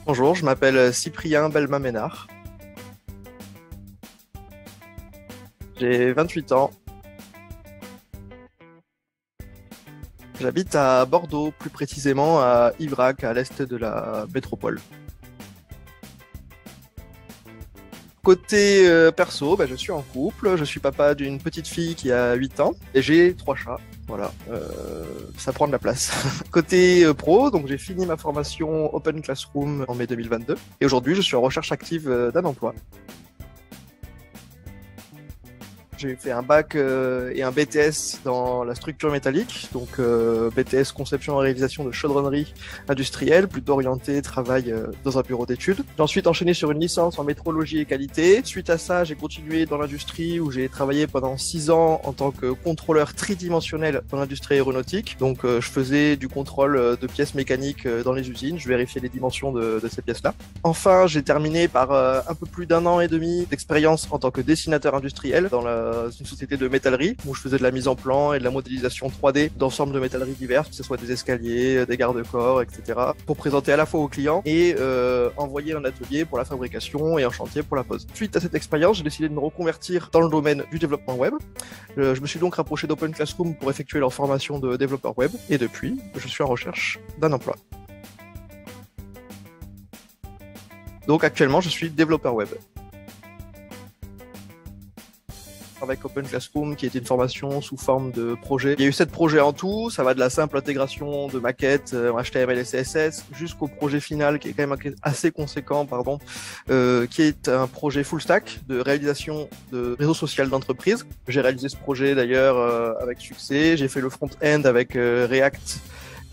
Bonjour, je m'appelle Cyprien Belma-Ménard. J'ai 28 ans. J'habite à Bordeaux, plus précisément à Ivrac, à l'est de la métropole. Côté perso, je suis en couple, je suis papa d'une petite fille qui a 8 ans et j'ai 3 chats. Voilà, ça prend de la place. Côté pro, donc j'ai fini ma formation Open Classroom en mai 2022 et aujourd'hui je suis en recherche active d'un emploi. J'ai fait un bac et un BTS dans la structure métallique, donc BTS conception et réalisation de chaudronnerie industrielle, plutôt orienté travail dans un bureau d'études. J'ai ensuite enchaîné sur une licence en métrologie et qualité. Suite à ça, j'ai continué dans l'industrie où j'ai travaillé pendant 6 ans en tant que contrôleur tridimensionnel dans l'industrie aéronautique. Donc je faisais du contrôle de pièces mécaniques dans les usines, je vérifiais les dimensions de ces pièces-là. Enfin, j'ai terminé par un peu plus d'1 an et demi d'expérience en tant que dessinateur industriel dans une société de métallerie où je faisais de la mise en plan et de la modélisation 3D d'ensemble de métalleries diverses, que ce soit des escaliers, des garde-corps, etc. pour présenter à la fois aux clients et envoyer un atelier pour la fabrication et un chantier pour la pose. Suite à cette expérience, j'ai décidé de me reconvertir dans le domaine du développement web. Je me suis donc rapproché d'Open Classroom pour effectuer leur formation de développeur web et depuis, je suis en recherche d'un emploi. Donc actuellement, je suis développeur web. Avec Open Classroom, qui était une formation sous forme de projet. Il y a eu 7 projets en tout, ça va de la simple intégration de maquettes en HTML et CSS jusqu'au projet final qui est quand même assez conséquent, qui est un projet full stack de réalisation de réseau social d'entreprise. J'ai réalisé ce projet d'ailleurs avec succès. J'ai fait le front-end avec React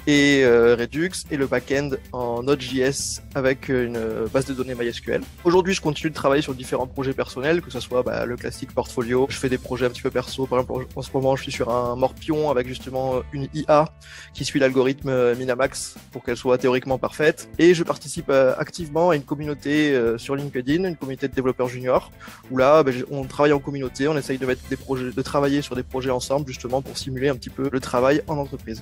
et Redux et le back-end en Node.js avec une base de données MySQL. Aujourd'hui, je continue de travailler sur différents projets personnels, que ce soit le classique portfolio. Je fais des projets un petit peu perso. Par exemple, en ce moment, je suis sur un Morpion avec justement une IA qui suit l'algorithme Minamax pour qu'elle soit théoriquement parfaite. Et je participe activement à une communauté sur LinkedIn, une communauté de développeurs juniors, où là, on travaille en communauté, on essaye de mettre des projets, de travailler sur des projets ensemble justement pour simuler un petit peu le travail en entreprise.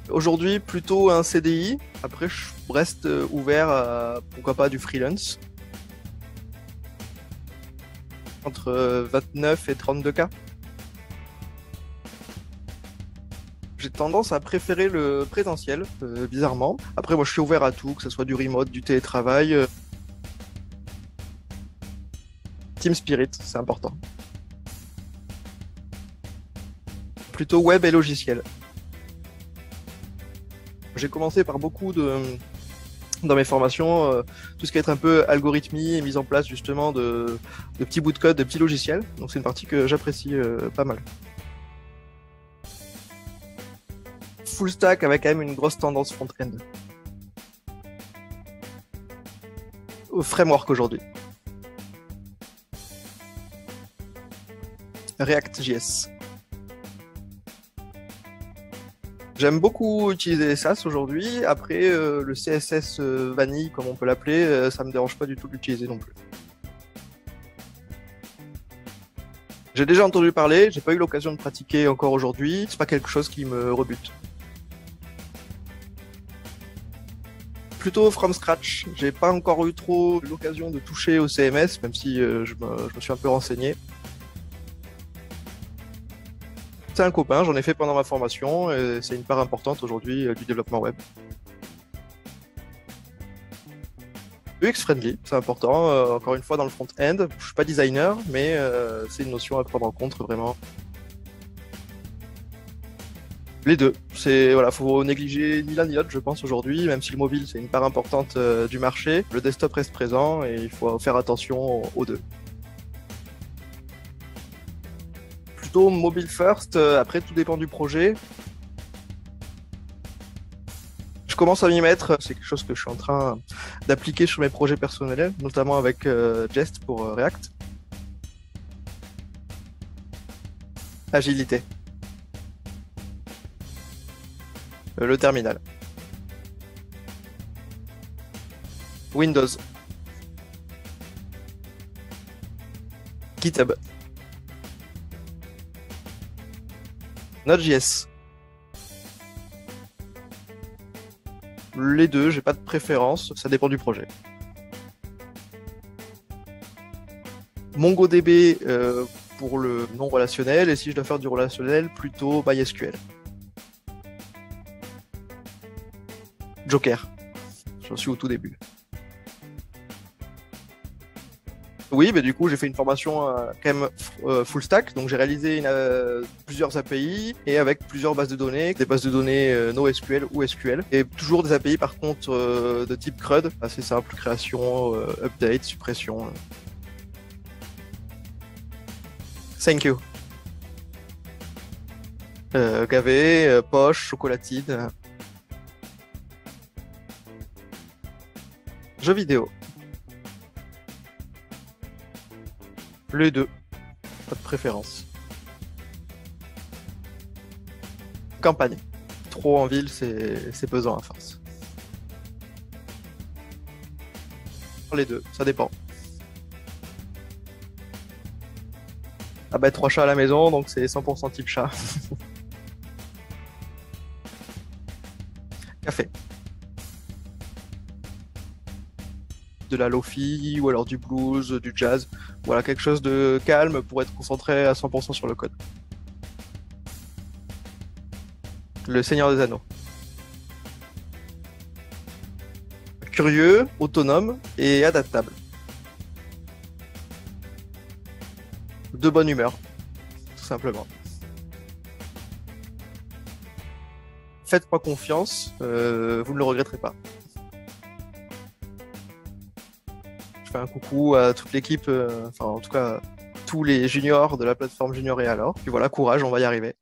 Aujourd'hui, plutôt un CDI. Après, je reste ouvert à, pourquoi pas, du freelance. Entre 29 et 32 k. J'ai tendance à préférer le présentiel, bizarrement. Après, moi, je suis ouvert à tout, que ce soit du remote, du télétravail. Team Spirit, c'est important. Plutôt web et logiciel. J'ai commencé par dans mes formations, tout ce qui est être un peu algorithmie et mise en place justement de petits bouts de code, de petits logiciels. Donc c'est une partie que j'apprécie pas mal. Full stack avec quand même une grosse tendance front-end. Au framework aujourd'hui. React.js. J'aime beaucoup utiliser SAS aujourd'hui. Après, le CSS vanille, comme on peut l'appeler, ça me dérange pas du tout de l'utiliser non plus. J'ai déjà entendu parler, j'ai pas eu l'occasion de pratiquer encore aujourd'hui. C'est pas quelque chose qui me rebute. Plutôt from scratch. J'ai pas encore eu trop l'occasion de toucher au CMS, même si je me suis un peu renseigné. C'est un copain, j'en ai fait pendant ma formation et c'est une part importante aujourd'hui du développement web. UX friendly, c'est important. Encore une fois, dans le front-end, je suis pas designer, mais c'est une notion à prendre en compte vraiment. Les deux, faut négliger ni l'un ni l'autre, je pense aujourd'hui, même si le mobile c'est une part importante du marché, le desktop reste présent et il faut faire attention aux deux. Plutôt mobile first, après tout dépend du projet. Je commence à m'y mettre, c'est quelque chose que je suis en train d'appliquer sur mes projets personnels, notamment avec Jest pour React. Agilité. Le terminal. Windows. GitHub. Node.js. Les deux, j'ai pas de préférence, ça dépend du projet. MongoDB pour le non relationnel, et si je dois faire du relationnel, plutôt MySQL. Joker, j'en suis au tout début. Oui, mais du coup, j'ai fait une formation quand même full stack, donc j'ai réalisé plusieurs API et avec plusieurs bases de données, des bases de données NoSQL ou SQL, et toujours des API par contre de type CRUD, assez simple, création, update, suppression. Thank you. Gavé, poche, chocolatine. Jeux vidéo. Les deux. Pas de préférence. Campagne. Trop en ville, c'est pesant à force. Les deux, ça dépend. Ah bah 3 chats à la maison, donc c'est 100% type chat. Café. De la lofi ou alors du blues, du jazz. Voilà, quelque chose de calme pour être concentré à 100% sur le code. Le Seigneur des Anneaux. Curieux, autonome et adaptable. De bonne humeur, tout simplement. Faites-moi confiance, vous ne le regretterez pas. Je fais un coucou à toute l'équipe, enfin en tout cas tous les juniors de la plateforme Junior et alors. Puis voilà, courage, on va y arriver.